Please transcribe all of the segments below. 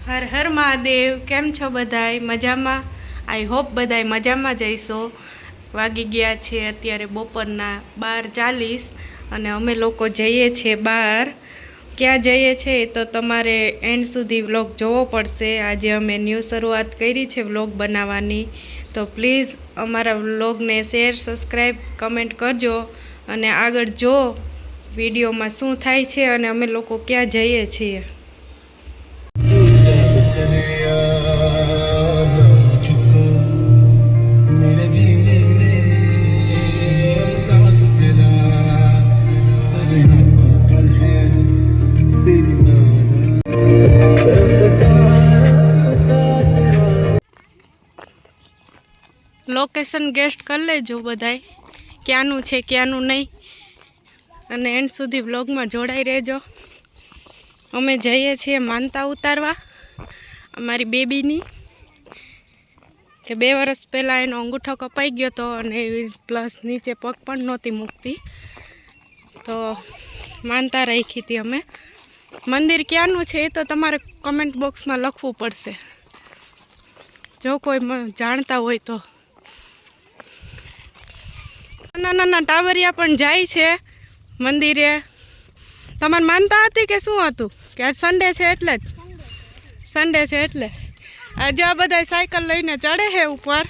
હર હર મહાદેવ। કેમ છો બધાય? મજામાં? આઈ હોપ બધાય મજામાં જઈશો। વાગી ગયા છે અત્યારે બપોરના 12:40 અને અમે લોકો જઈએ છીએ બહાર। ક્યાં જઈએ છીએ તો તમારે એન્ડ સુધી વ્લોગ જોવો પડશે। આજે અમે ન્યૂ શરૂઆત કરી છે વ્લોગ બનાવવાની, તો પ્લીઝ અમારા વ્લોગને શેર, સબસ્ક્રાઈબ, કમેન્ટ કરજો અને આગળ જો વિડીયોમાં શું થાય છે અને અમે લોકો ક્યાં જઈએ છીએ। લોકેશન ગેસ્ટ કરી લેજો બધાય, ક્યાંનું છે ક્યાંનું નહીં, અને એન્ડ સુધી વ્લોગમાં જોડાઈ રહેજો। અમે જઈએ છીએ માનતા ઉતારવા અમારી બેબીની, કે 2 વર્ષ પહેલાં એનો અંગૂઠો કપાઈ ગયો હતો અને પ્લસ નીચે પગ પણ નહોતી મૂકતી, તો માનતા રાખી હતી અમે। મંદિર ક્યાંનું છે એ તો તમારે કમેન્ટ બોક્સમાં લખવું પડશે, જો કોઈ જાણતા હોય તો। નાના ટાવરિયા પણ જાય છે મંદિરે। તમારે માનતા હતી કે શું હતું, કે આજ સન્ડે છે એટલે જ? સન્ડે છે એટલે આજે આ બધા સાયકલ લઈને ચડે છે ઉપર।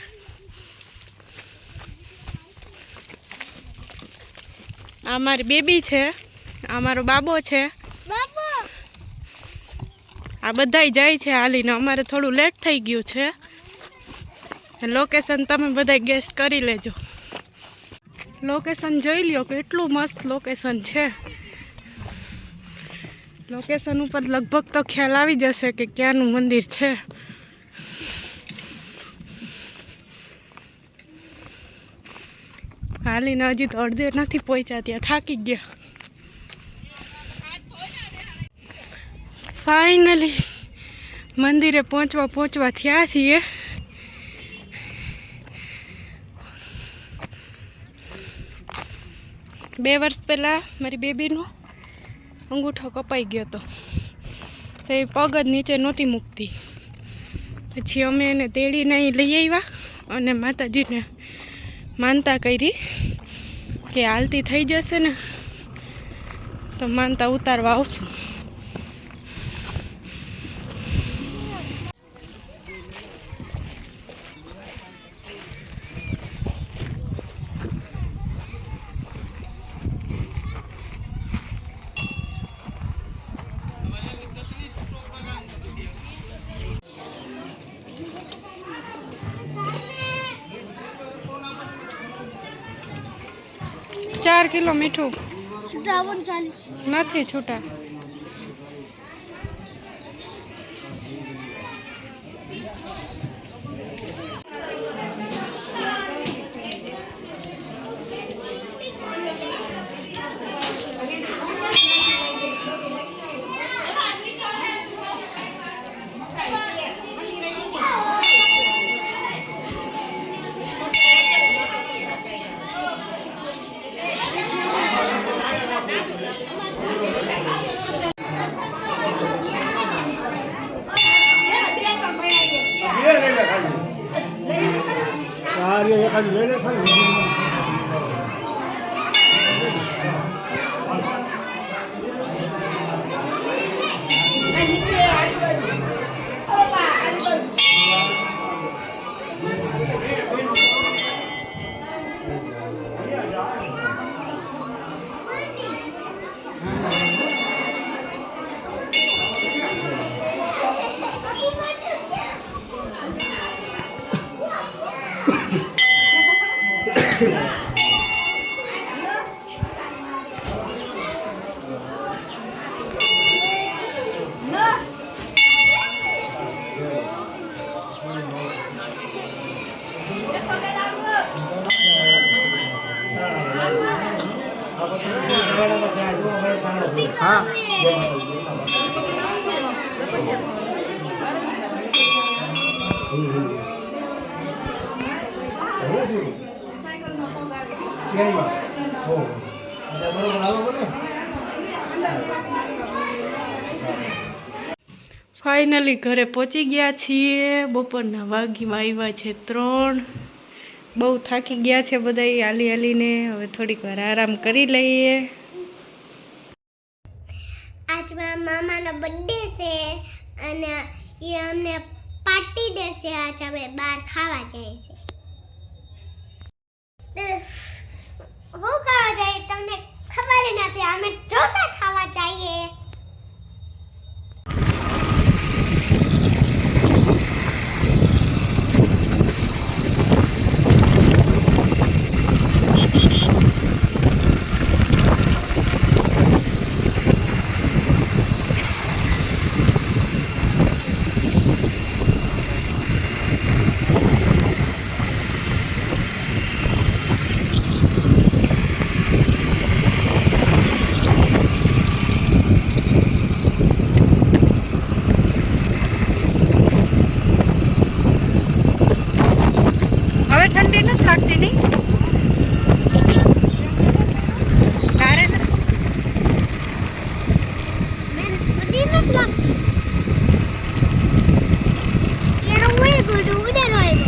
આ મારી બેબી છે, આ મારો બાબો છે, આ બધાય જાય છે હાલીને। અમારે થોડું લેટ થઈ ગયું છે। લોકેશન તમે બધા ગેસ કરી લેજો। લોકેશન જોઈ લ્યો, કેટલું મસ્ત લોકેશન છે। લોકેશન ઉપર લગભગ તો ખ્યાલ આવી જશે કે ક્યાંનું મંદિર છે। હાલીને હજી તો અડધે નથી પહોંચ્યા, ત્યાં થાકી ગયા। ફાઇનલી મંદિરે પહોંચવા થયા છીએ। બે વર્ષ પહેલાં મારી બેબીનો અંગૂઠો કપાઈ ગયો હતો, તો એ પગ જ નીચે નહોતી મૂકતી। પછી અમે એને તેડીને અહીં લઈ આવ્યા અને માતાજીને માનતા કરી કે હાલતી થઈ જશે ને તો માનતા ઉતારવા આવશું। ચાર કિલો મીઠું નથી છૂટા। हाँ ફાઇનલી ઘરે પહોંચી ગયા છીએ. બપોરના વાગીમાં આવ્યા છે 3. બહુ થાકી ગયા છે બધા હાલી હાલીને. હવે થોડીક વાર આરામ કરી લઈએ. આજ મારા મામાનો બર્થડે છે અને એ અમને પાર્ટી દેશે. આજ અમે બહાર ખાવા જઈએ છે. હું ખાવા જઈએ તમને ખબર નથી. અમે ઢોસા ખાવા જઈએ. હવે ઠંડી નથી લાગતી નહીં? તારે બધી નથી લાગતી. યાર હું ગોડું ઉડેલો આવ્યો.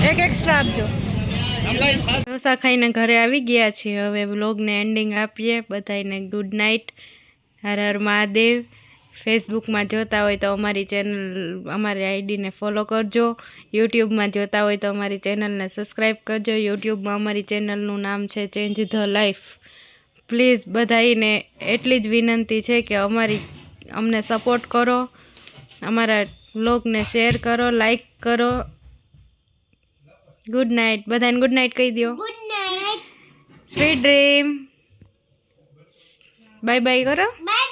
એક એક્સ્ટ્રા આપજો. ઢોસા ખાઈને ઘરે આવી ગયા છીએ. હવે વ્લોગને એન્ડિંગ આપીએ. બધાને ગુડ નાઇટ. હર હર મહાદેવ. ફેસબુકમાં જોતા હોય તો અમારી ચેનલ, અમારી આઈડીને ફોલો કરજો. યુટ્યુબમાં જોતા હોય તો અમારી ચેનલને સબસ્ક્રાઈબ કરજો. યુટ્યુબમાં અમારી ચેનલનું નામ છે ચેન્જ ધ લાઈફ. પ્લીઝ બધાને એટલી જ વિનંતી છે કે અમને સપોર્ટ કરો. અમારા વ્લોગને શેર કરો, લાઈક કરો. Good night. બધાને ગુડ નાઇટ કહી દો. Good night. Sweet dream. Bye bye કરો. બાય.